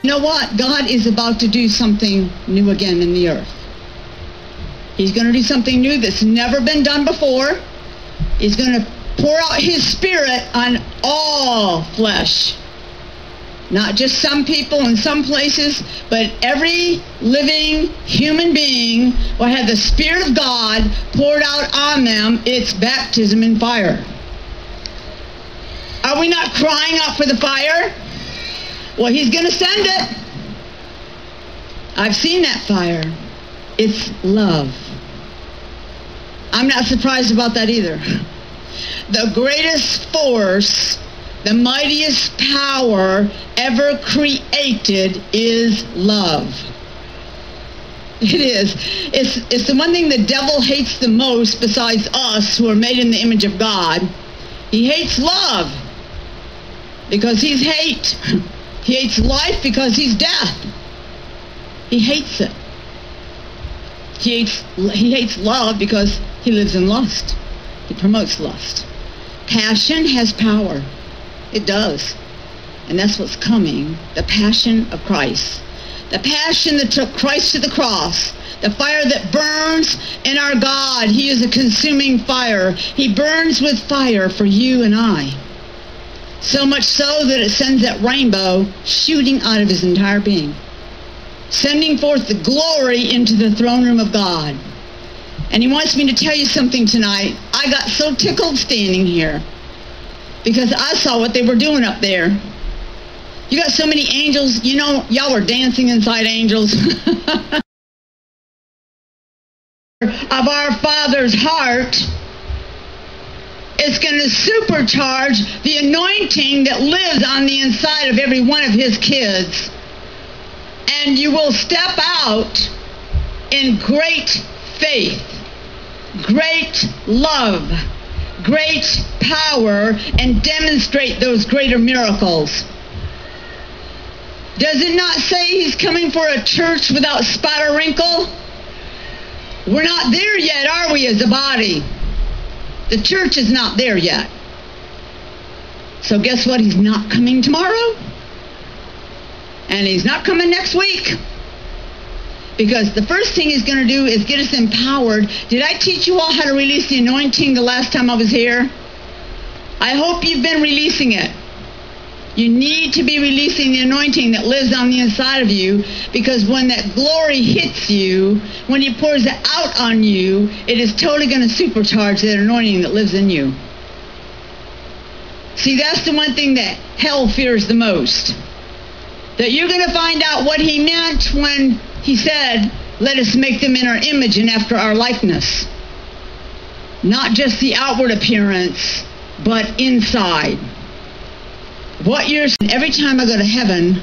You know what? God is about to do something new again in the earth. He's going to do something new that's never been done before. He's going to pour out his Spirit on all flesh. Not just some people in some places, but every living human being will have the Spirit of God poured out on them. It's baptism in fire. Are we not crying out for the fire? Well, he's going to send it. I've seen that fire. It's love. I'm not surprised about that either. The greatest force, the mightiest power ever created is love. It is. It's the one thing the devil hates the most besides us who are made in the image of God. He hates love because he's hate. He hates life because he's death. He hates it. He hates love because he lives in lust. He promotes lust. Passion has power. It does. And that's what's coming. The passion of Christ. The passion that took Christ to the cross. The fire that burns in our God. He is a consuming fire. He burns with fire for you and I. So much so that it sends that rainbow shooting out of his entire being. Sending forth the glory into the throne room of God. And he wants me to tell you something tonight. I got so tickled standing here because I saw what they were doing up there. You got so many angels. You know, y'all were dancing inside angels. Of our Father's heart. It's going to supercharge the anointing that lives on the inside of every one of his kids. And you will step out in great faith, great love, great power, and demonstrate those greater miracles. Does it not say he's coming for a church without spot or wrinkle? We're not there yet, are we, as a body? The church is not there yet. So guess what? He's not coming tomorrow. And he's not coming next week. Because the first thing he's going to do is get us empowered. Did I teach you all how to release the anointing the last time I was here? I hope you've been releasing it. You need to be releasing the anointing that lives on the inside of you, because when that glory hits you, when he pours it out on you, it is totally going to supercharge that anointing that lives in you. See, that's the one thing that hell fears the most. That you're going to find out what he meant when he said, let us make them in our image and after our likeness. Not just the outward appearance, but inside. What you're saying, every time I go to heaven,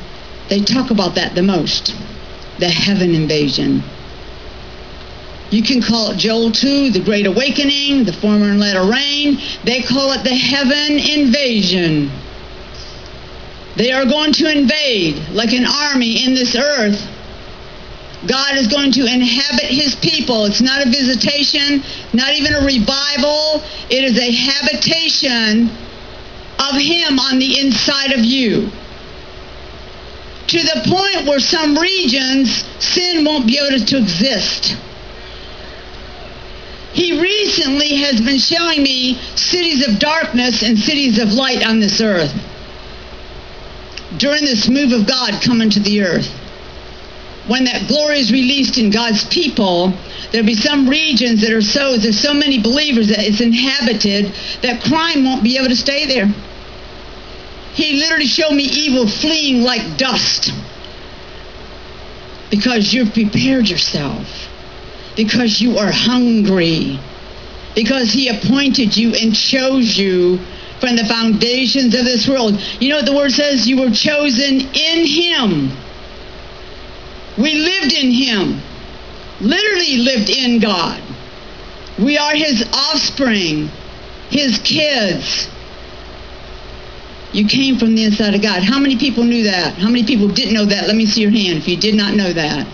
they talk about that the most. The heaven invasion. You can call it Joel 2, the Great Awakening, the former and latter rain. They call it the heaven invasion. They are going to invade like an army in this earth. God is going to inhabit his people. It's not a visitation, not even a revival. It is a habitation of him on the inside of you. To the point where some regions, sin won't be able to exist. He recently has been showing me cities of darkness and cities of light on this earth. During this move of God coming to the earth, when that glory is released in God's people, there'll be some regions that are there's so many believers that it's inhabited that crime won't be able to stay there. He literally showed me evil fleeing like dust. Because you've prepared yourself. Because you are hungry. Because he appointed you and chose you from the foundations of this world. You know what the word says? You were chosen in him. We lived in him. Literally lived in God. We are his offspring. His kids. You came from the inside of God. How many people knew that? How many people didn't know that? Let me see your hand if you did not know that.